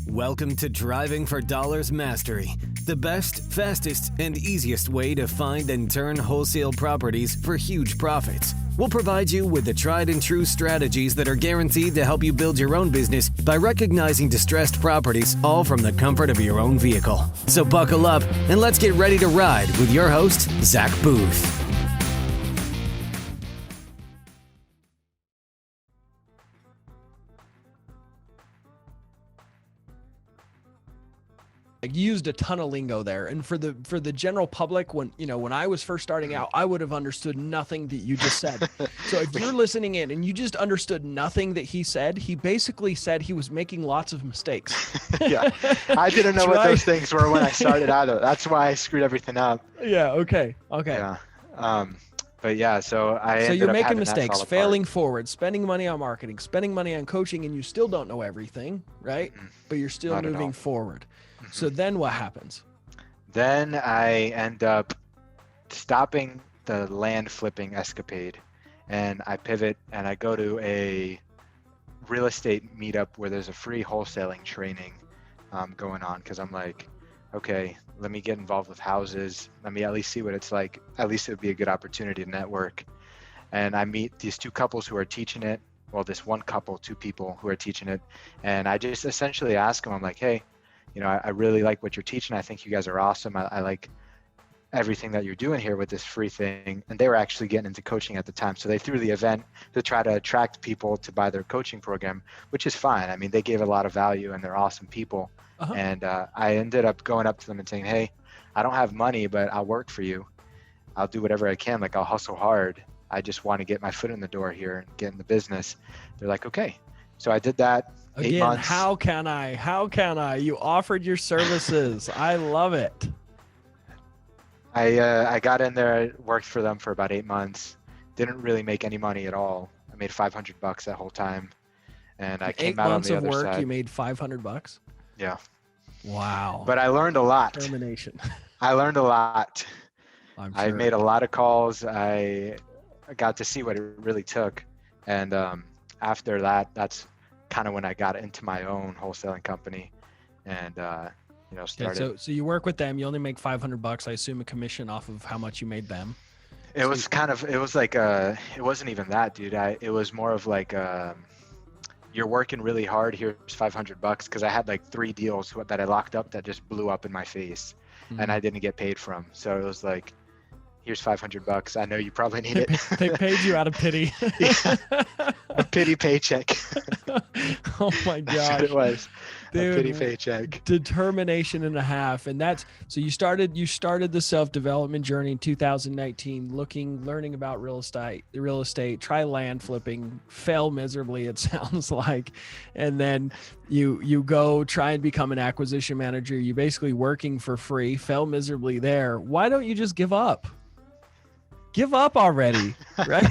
Welcome to Driving for Dollars Mastery, the best, fastest, and easiest way to find and turn wholesale properties for huge profits. We'll provide you with the tried and true strategies that are guaranteed to help you build your own business by recognizing distressed properties all from the comfort of your own vehicle. So buckle up and let's get ready to ride with your host, Zach Booth. I used a ton of lingo there, and for the general public, when I was first starting out, I would have understood nothing that you just said. So if you're listening in and you just understood nothing that he said, he basically said he was making lots of mistakes. Yeah, I didn't know what those things were when I started out. That's why I screwed everything up. Yeah. Okay. Yeah. But yeah, so you're making mistakes, failing forward, spending money on marketing, spending money on coaching, and you still don't know everything, right? Mm-hmm. But you're still moving forward. So then what happens? Then I end up stopping the land flipping escapade, and I pivot and I go to a real estate meetup where there's a free wholesaling training going on, because I'm like, okay, let me get involved with houses. Let me at least see what it's like. At least it would be a good opportunity to network. And I meet these two couples who are teaching it. Well, this one couple, two people who are teaching it. And I just essentially ask them, I'm like, hey, I really like what you're teaching. I think you guys are awesome. I like everything that you're doing here with this free thing. And they were actually getting into coaching at the time. So they threw the event to try to attract people to buy their coaching program, which is fine. I mean, they gave a lot of value and they're awesome people. Uh-huh. And I ended up going up to them and saying, hey, I don't have money, but I'll work for you. I'll do whatever I can. Like, I'll hustle hard. I just want to get my foot in the door here and get in the business. They're like, okay. So I did that. Again, 8 months. How can I? You offered your services. I love it. I got in there, worked for them for about 8 months. Didn't really make any money at all. I made $500 that whole time. And I came out on the other side. 8 months of work, you made $500? Yeah. Wow. But I learned a lot. Determination. I learned a lot. I'm sure. I made a lot of calls. I got to see what it really took. And after that, that's kind of when I got into my own wholesaling company and, started. Okay, so you work with them, you only make $500, I assume a commission off of how much you made them. It was like, it wasn't even that, dude. It was more of like, you're working really hard. Here's $500 because I had like 3 deals that I locked up that just blew up in my face and I didn't get paid from. So it was like, here's $500. I know you probably need it. They paid you out of pity. Yeah, a pity paycheck. Oh my gosh. That's what it was. Dude, a pity paycheck. Determination and a half. And so you started the self-development journey in 2019, learning about real estate, try land flipping, fail miserably, it sounds like. And then you go try and become an acquisition manager. You're basically working for free, fail miserably there. Why don't you just give up? Give up already, right?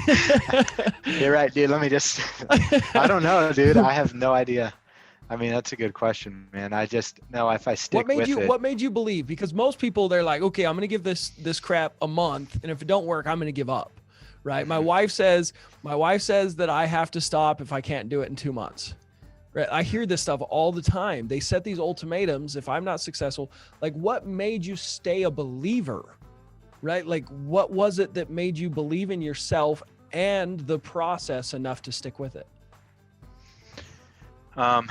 You're right, dude. Let me just, I don't know, dude. I have no idea. I mean, that's a good question, man. I just know if I stick with it. What made you believe? Because most people, they're like, okay, I'm going to give this crap a month. And if it don't work, I'm going to give up. Right. My wife says that I have to stop if I can't do it in 2 months. Right. I hear this stuff all the time. They set these ultimatums. If I'm not successful, like, what made you stay a believer? Right? Like, what was it that made you believe in yourself and the process enough to stick with it? I'll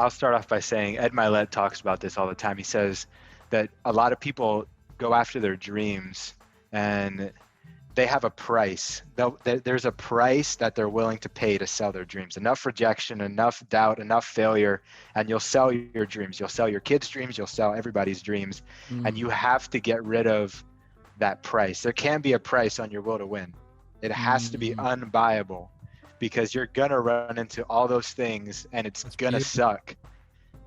start off by saying Ed Milet talks about this all the time. He says that a lot of people go after their dreams and they have a price. There's a price that they're willing to pay to sell their dreams. Enough rejection, enough doubt, enough failure, and you'll sell your dreams. You'll sell your kids' dreams. You'll sell everybody's dreams. And you have to get rid of that price. There can be a price on your will to win. It has to be unbuyable, because you're going to run into all those things and it's going to suck.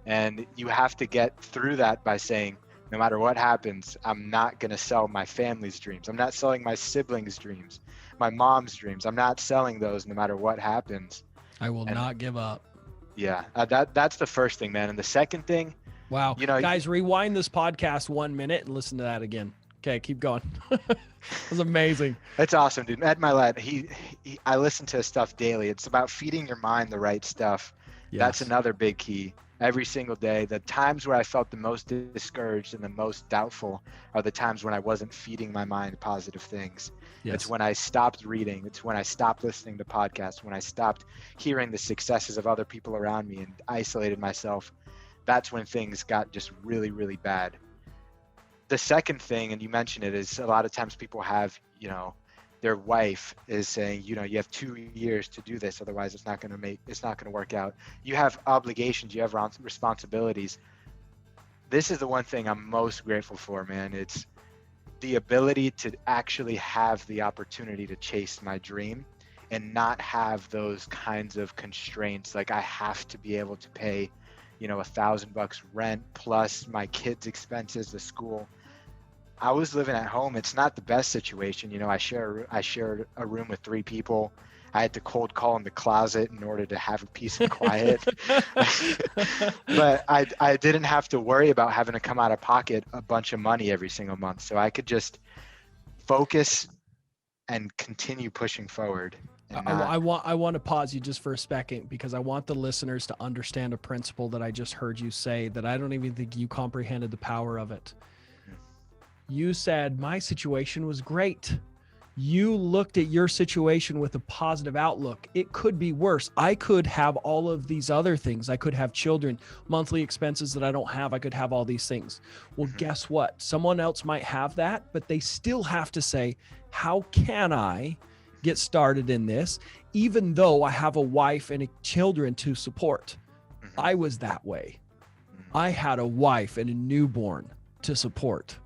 And you have to get through that by saying, no matter what happens, I'm not going to sell my family's dreams. I'm not selling my siblings' dreams, my mom's dreams. I'm not selling those no matter what happens. I will not give up. Yeah, that's the first thing, man. And the second thing. Wow. Guys, rewind this podcast 1 minute and listen to that again. Okay, keep going. It was amazing. It's awesome, dude. Ed Milet, I listen to his stuff daily. It's about feeding your mind the right stuff. That's Yes. another big key. Every single day, the times where I felt the most discouraged and the most doubtful are the times when I wasn't feeding my mind positive things. Yes. It's when I stopped reading. It's when I stopped listening to podcasts, when I stopped hearing the successes of other people around me and isolated myself. That's when things got just really, really bad. The second thing, and you mentioned it, is a lot of times people have, their wife is saying, you have 2 years to do this, otherwise it's not going to work out. You have obligations, you have responsibilities. This is the one thing I'm most grateful for, man. It's the ability to actually have the opportunity to chase my dream and not have those kinds of constraints. Like I have to be able to pay, $1,000 rent plus my kids' expenses, the school. I was living at home. It's not the best situation. I shared a room with 3 people. I had to cold call in the closet in order to have a peace and quiet. But I didn't have to worry about having to come out of pocket a bunch of money every single month. So I could just focus and continue pushing forward. I want to pause you just for a second because I want the listeners to understand a principle that I just heard you say that I don't even think you comprehended the power of it. You said my situation was great. You looked at your situation with a positive outlook. It could be worse. I could have all of these other things. I could have children, monthly expenses that I don't have. I could have all these things. Well, guess what? Someone else might have that, but they still have to say, how can I get started in this, even though I have a wife and children to support? I was that way. I had a wife and a newborn to support.